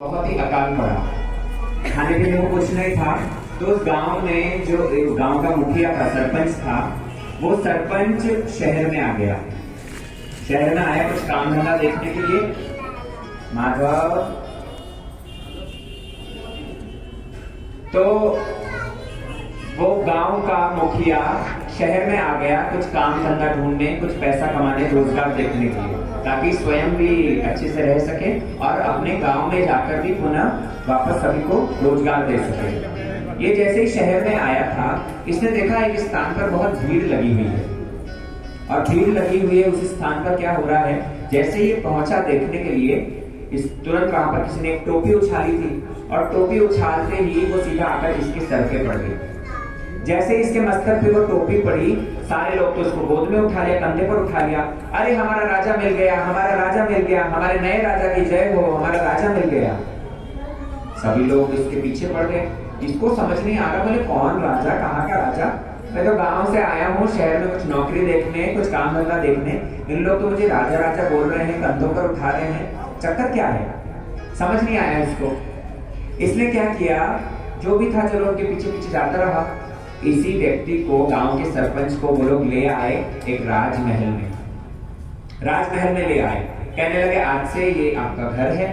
बहुत ही अकाल पड़ा, खाने पीने को कुछ नहीं था। तो उस गांव में जो गांव का मुखिया था, सरपंच था, वो सरपंच शहर में आ गया। शहर में आया कुछ काम धंधा देखने के लिए। माधव, तो वो गांव का मुखिया शहर में आ गया कुछ काम धंधा ढूंढने, कुछ पैसा कमाने, रोजगार देखने के लिए, ताकि स्वयं भी अच्छे से रह सके और अपने गांव में जाकर भी पुनः वापस सभी को रोजगार दे सके। ये जैसे ही शहर में आया था, इसने देखा एक स्थान पर बहुत भीड़ लगी हुई है, और भीड़ लगी हुई है उस स्थान पर क्या हो रहा है। जैसे ही पहुंचा देखने के लिए, इस तुरंत वहां पर किसी ने एक टोपी उछाली थी, और टोपी उछालते ही वो सीधा आकर इसके सर पे पड़ गई। जैसे इसके मस्तक पे वो टोपी पड़ी, सारे लोग तो उसको गोद में उठा लिया, कंधे पर उठा लिया। अरे हमारा राजा मिल गया, हमारा राजा मिल गया, हमारे नए राजा की जय हो, हमारा राजा मिल गया। सभी लोग इसके पीछे पड़ गए। इसको समझ नहीं आ रहा, बोले कौन राजा, कहाँ का राजा? मैं तो गांव से आया हूँ शहर में कुछ नौकरी देखने, कुछ काम धंधा देखने, इन लोग तो मुझे राजा राजा बोल रहे हैं, कंधों पर उठा रहे हैं, चक्कर क्या है? समझ नहीं आया इसको। इसने क्या किया, जो भी था चलो उनके पीछे पीछे जाता रहा। इसी व्यक्ति को, गांव के सरपंच को वो लोग ले आए एक राजमहल में। राजमहल में ले आए, कहने लगे आज से ये आपका घर है,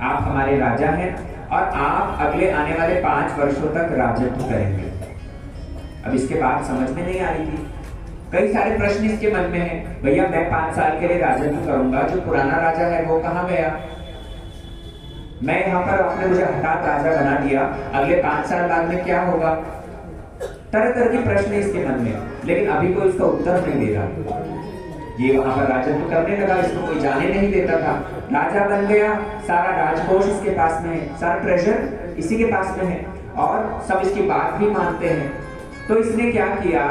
आप हमारे राजा हैं, और आप अगले आने वाले 5 वर्षों तक राजत्व करेंगे। अब इसके बाद समझ में नहीं आ रही थी, कई सारे प्रश्न इसके मन में है। भैया मैं 5 साल के लिए राजत्व करूंगा, जो पुराना राजा है वो कहाँ गया? मैं यहाँ पर, आपने मुझे हठात राजा बना दिया, अगले 5 साल बाद में क्या होगा? तरह तरह के प्रश्न इसके मन में, लेकिन अभी कोई इसका उत्तर नहीं दे रहा। ये वहां पर राजत्व करने लगा, इसको कोई जाने नहीं देता था। राजा बन गया, सारा राजकोष इसके पास में है, सारा ट्रेजर इसी के पास में है, और सब इसकी बात भी मानते हैं। तो इसने क्या किया,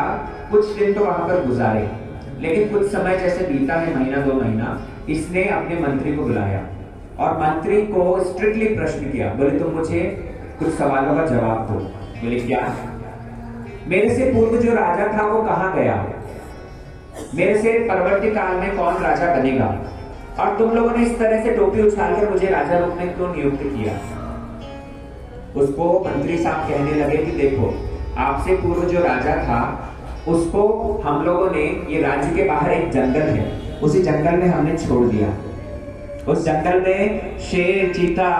कुछ दिन तो वहां पर गुजारे, लेकिन कुछ समय जैसे बीता है, महीना 2 महीना, इसने अपने मंत्री को बुलाया और मंत्री को स्ट्रिक्टली प्रश्न किया। बोले तुम मुझे कुछ सवालों का जवाब दो। बोले क्या? मेरे से पूर्व जो राजा था वो कहाँ गया? मेरे से परवर्ती काल में कौन राजा बनेगा? और तुम लोगों ने इस तरह से टोपी उछालकर मुझे राजा रूप में क्यों नियुक्त किया? उसको मंत्री साहब कहने लगे कि देखो, आपसे पूर्व जो राजा था उसको हम लोगों ने, ये राज्य के बाहर एक जंगल है, उसी जंगल में हमने छोड़ दिया। उस जंगल में शेर, चीता,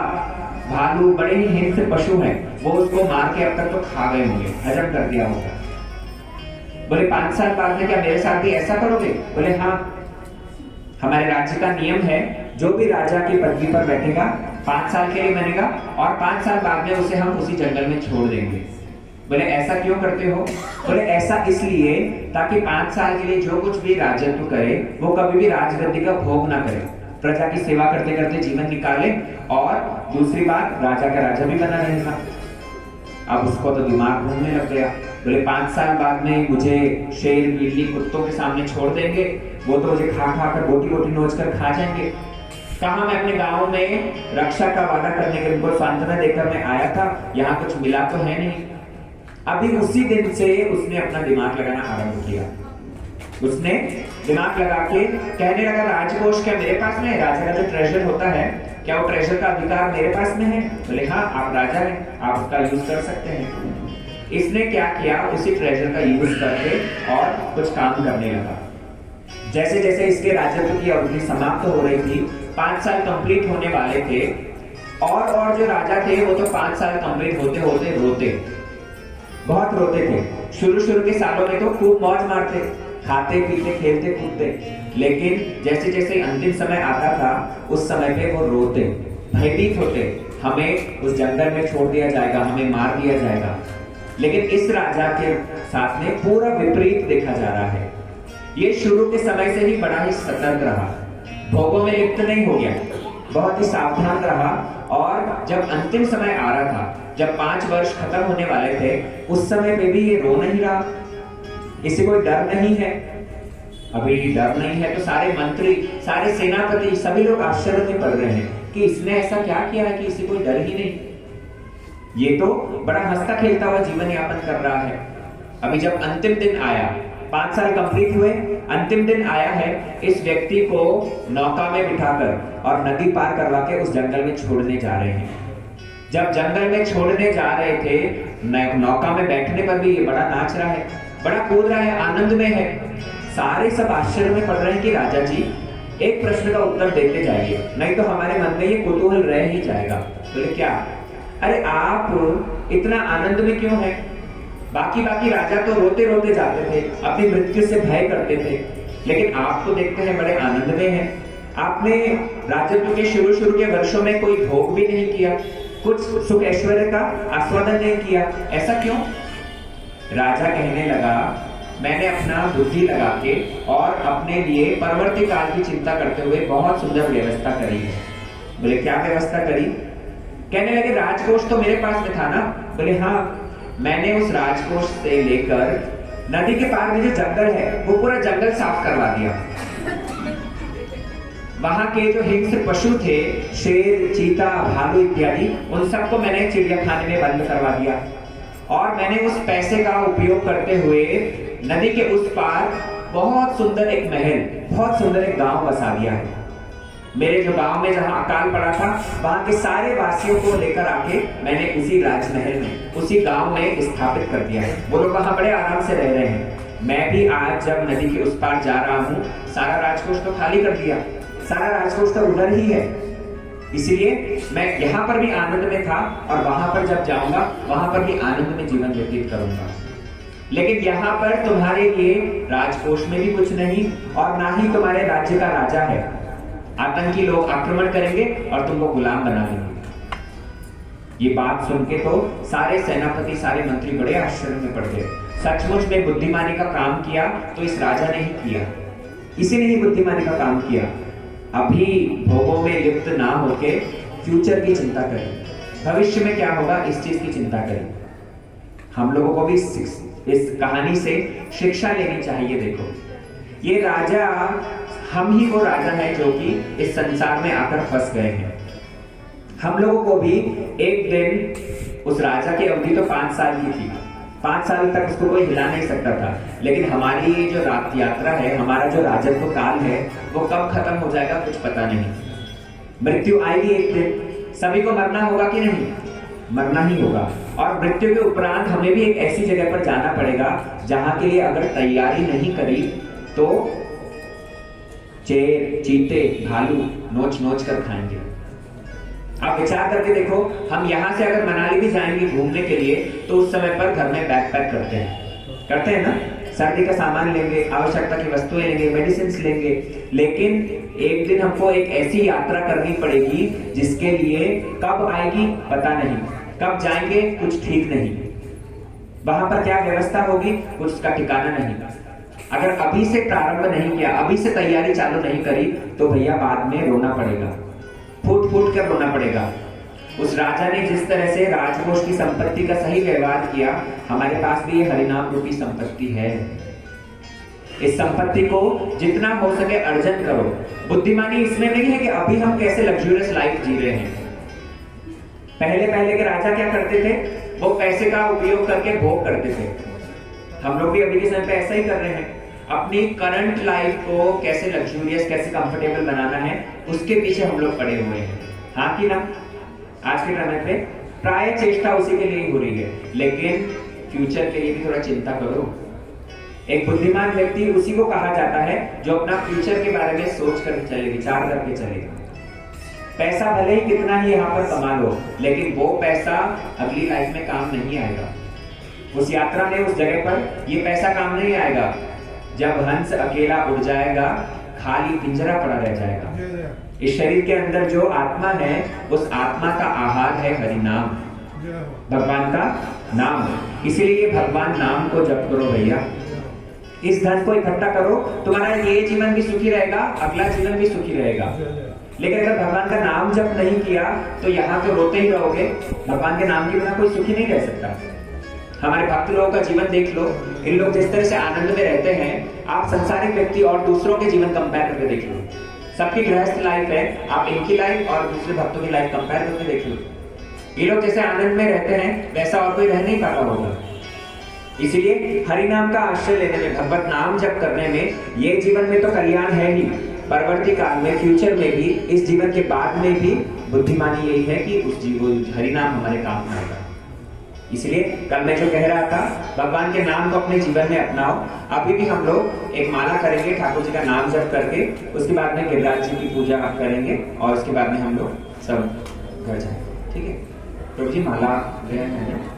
भालू, बड़े ही हिंस्र पशु हैं, वो उसको मार के अब तक तो खा गए होंगे, हजम कर दिया होगा। बोले 5 साल बाद में क्या मेरे साथ भी ऐसा करोगे? बोले हाँ, हमारे राज्य का नियम है, जो भी राजा की पदवी पर बैठेगा 5 साल के लिए बनेगा, और 5 साल बाद में उसे हम उसी जंगल में छोड़ देंगे। बोले ऐसा क्यों करते हो? बोले ऐसा इसलिए ताकि 5 साल के लिए जो कुछ भी राजत्व करे वो कभी भी राजगद्दी का भोग ना करे, प्रजा की सेवा करते करते जीवन निकाले, और दूसरी बात राजा का राजा भी बना रहेगा। अब उसको तो दिमाग घूमने लग गया। बोले 5 साल बाद में मुझे शेर, बिल्ली, कुत्तों के सामने छोड़ देंगे, वो तो मुझे खा खा कर, बोटी बोटी नोच कर खा जाएंगे। कहा मैं अपने गांव में रक्षा का वादा करने के, उनको सांत्वना देकर मैं आया था, यहाँ कुछ मिला तो है नहीं। अभी उसी दिन से उसने अपना दिमाग लगाना आरंभ किया। उसने दिमाग लगा के कहने लगा राजकोष क्या मेरे पास में है? राजा का जो ट्रेजर होता है, क्या वो ट्रेजर का अधिकार मेरे पास में है? बोले हाँ, आप राजा हैं, आप उसका यूज कर सकते हैं। इसने क्या किया, उसी ट्रेजर का यूज करके और कुछ काम करने लगा। जैसे जैसे इसके राजत्व की अवधि समाप्त हो रही थी, 5 साल कंप्लीट होने वाले थे, और जो राजा थे वो तो 5 साल कंप्लीट होते होते रोते, बहुत रोते थे। शुरू के सालों में तो खूब मौज मारते, खाते पीते खेलते कूदते, लेकिन जैसे जैसे अंतिम समय आता था उस समय पे वो रोते, भयभीत होते, हमें उस जंगल में छोड़ दिया जाएगा, हमें मार दिया जाएगा। लेकिन इस राजा के साथ में पूरा विपरीत देखा जा रहा है। ये शुरू के समय से ही बड़ा ही सतर्क रहा, भोगों में लिप्त नहीं हो गया, बहुत ही सावधान रहा, और जब अंतिम समय आ रहा था, जब 5 वर्ष खत्म होने वाले थे, उस समय पे भी ये रो नहीं रहा। इसे कोई डर नहीं है। अभी डर नहीं है तो सारे मंत्री, सारे सेनापति, सभी लोग आश्चर्य में पड़ रहे हैं कि इसने ऐसा क्या किया है कि इसे कोई डर ही नहीं। ये तो बड़ा हंसता खेलता हुआ जीवन यापन कर रहा है। अभी जब अंतिम दिन आया, 5 साल कंप्लीट हुए, अंतिम दिन आया है, इस व्यक्ति को नौका में बिठाकर और नदी पार करवा के उस जंगल में छोड़ने जा रहे हैं। जब जंगल में छोड़ने जा रहे थे, नौका में बैठने पर भी ये बड़ा नाच रहा है, बड़ा कूद रहा है, आनंद में है। सारे सब आश्चर्य में पड़ रहे हैं कि राजा जी एक प्रश्न का उत्तर देते जाइए, नहीं तो हमारे मन में ये कुतूहल रह ही जाएगा। बोले क्या? अरे आप इतना आनंद में क्यों हैं? बाकी राजा तो रोते रोते जाते थे, अपनी मृत्यु से भय करते थे, लेकिन आप तो देखते हैं बड़े आनंद में हैं। आपने राजत्व के शुरू के वर्षों में कोई भोग भी नहीं किया, कुछ सुख ऐश्वर्य का आस्वादन नहीं किया, ऐसा क्यों? राजा कहने लगा, मैंने अपना बुद्धि लगा के और अपने लिए परवर्ती काल की चिंता करते हुए बहुत सुंदर व्यवस्था करी है। बोले क्या व्यवस्था करी? कहने लगे राजकोष तो मेरे पास में था ना? बोले हाँ, मैंने उस राजकोष से लेकर नदी के पार में जो जंगल है वो पूरा जंगल साफ करवा दिया। वहां के जो हिंस्र पशु थे, शेर, चीता, भालू इत्यादि, उन सबको मैंने चिड़ियाखाने में बंद करवा दिया और मैंने उस पैसे का उपयोग करते हुए नदी के उस पार बहुत सुंदर एक महल, बहुत सुंदर एक गांव बसा दिया है। मेरे जो गांव में जहां अकाल पड़ा था, वहां के सारे वासियों को लेकर आके मैंने उसी राजमहल में, उसी गांव में स्थापित कर दिया है। वो लोग वहां बड़े आराम से रह रहे हैं। मैं भी आज जब नदी के उस पार जा रहा हूँ, सारा राजकोष तो खाली कर दिया, सारा राजकोष तो उधर ही है। इसलिए मैं यहाँ पर भी आनंद में था और वहां पर जब जाऊंगा वहां पर भी आनंद में जीवन व्यतीत करूंगा। लेकिन यहाँ पर तुम्हारे लिए राजकोष में भी कुछ नहीं और ना ही तुम्हारे राज्य का राजा है। आतंकी लोग आक्रमण करेंगे और तुमको गुलाम बना लेंगे। ये बात सुन के तो सारे सेनापति, सारे मंत्री बड़े आश्चर्य में पड़ गए। सचमुच में बुद्धिमानी का काम किया तो इस राजा ने ही किया, इसी ने ही बुद्धिमानी का काम किया। अभी भोगों में लिप्त ना होके फ्यूचर की चिंता करें, भविष्य में क्या होगा इस चीज की चिंता करें। हम लोगों को भी इस कहानी से शिक्षा लेनी चाहिए। देखो, ये राजा, हम ही वो राजा है जो कि इस संसार में आकर फंस गए हैं। हम लोगों को भी एक दिन, उस राजा की अवधि तो 5 साल की थी, 5 साल तक उसको कोई हिला नहीं सकता था, लेकिन हमारी ये जो यात्रा है, हमारा जो राजत्व काल है, वो कब खत्म हो जाएगा कुछ पता नहीं। मृत्यु आएगी एक दिन, सभी को मरना होगा कि नहीं? मरना ही होगा। और मृत्यु के उपरांत हमें भी एक ऐसी जगह पर जाना पड़ेगा जहां के लिए अगर तैयारी नहीं करी तो चेर, चीते, भालू नोच नोच कर खाएंगे। आप विचार करके देखो, हम यहाँ से अगर मनाली भी जाएंगे घूमने के लिए तो उस समय पर घर में बैकपैक करते हैं ना, सर्दी का सामान लेंगे, आवश्यकता की वस्तुएं लेंगे, मेडिसिन लेंगे, लेकिन एक दिन हमको एक ऐसी यात्रा करनी पड़ेगी जिसके लिए कब आएगी पता नहीं, कब जाएंगे कुछ ठीक नहीं, वहां पर क्या व्यवस्था होगी कुछ उसका ठिकाना नहीं। अगर अभी से प्रारंभ नहीं किया, अभी से तैयारी चालू नहीं करी तो भैया बाद में रोना पड़ेगा, फूट फूट कर रोना पड़ेगा। उस राजा ने जिस तरह से राजकोष की संपत्ति का सही व्यवहार किया, हमारे पास भी ये हरिनाम रूपी संपत्ति है। इस संपत्ति को जितना हो सके अर्जन करो। बुद्धिमानी इसमें नहीं है कि अभी हम कैसे लग्जूरियस लाइफ जी रहे हैं। पहले के राजा क्या करते थे, वो पैसे का उपयोग करके भोग करते थे। हम लोग भी अभी के समय पे ऐसा ही कर रहे हैं। अपनी करंट लाइफ को कैसे लग्जूरियस, कैसे कंफर्टेबल बनाना है, उसके पीछे हम लोग पड़े हुए हैं। हाँ कि ना? आज के समय पे प्राय चेष्टा उसी के लिए हो रही है, लेकिन फ्यूचर के लिए भी थोड़ा चिंता करो। एक बुद्धिमान व्यक्ति उसी को कहा जाता है जो अपना फ्यूचर के बारे में सोच कर चले, विचार करके चलेगा। पैसा भले ही कितना ही यहाँ पर कमा लो, लेकिन वो पैसा अगली लाइफ में काम नहीं आएगा। उस यात्रा में, उस जगह पर ये पैसा काम नहीं आएगा। जब हंस अकेला उड़ जाएगा, खाली पिंजरा पड़ा रह जाएगा। इस शरीर के अंदर जो आत्मा है, उस आत्मा का आहार है हरिनाम, भगवान का नाम। इसीलिए भगवान नाम को जप करो भैया। इस धन को इकट्ठा करो, तुम्हारा ये जीवन भी सुखी रहेगा, अगला जीवन भी सुखी रहेगा। लेकिन अगर भगवान का नाम जप नहीं किया तो यहाँ तो रोते ही रहोगे। भगवान के नाम के बिना कोई सुखी नहीं रह सकता। हमारे भक्त लोगों का जीवन देख लो, इन लोग जिस तरह से आनंद में रहते हैं, आप संसारिक व्यक्ति और दूसरों के जीवन कंपेयर करके देख लो। सबकी गृहस्थ लाइफ है, आप इनकी लाइफ और दूसरे भक्तों की लाइफ कंपेयर करके देख लो। ये लोग जैसे आनंद में रहते हैं वैसा और कोई रह नहीं पाता होगा। इसीलिए हरि नाम का आश्रय लेने में, भगवत नाम जप करने में, ये जीवन में तो कल्याण है ही, परवर्ती काल में, फ्यूचर में भी, इस जीवन के बाद में भी बुद्धिमानी यही है कि उस जीवन हरि नाम हमारे काम आएगा। इसलिए कल मैं जो कह रहा था, भगवान के नाम को अपने जीवन में अपनाओ। अभी भी हम लोग एक माला करेंगे ठाकुर जी का नाम जप करके, उसके बाद में गिरिराज जी की पूजा करेंगे और उसके बाद में हम लोग सब घर जाएंगे। ठीक है प्रभु जी, माला ले आए हैं।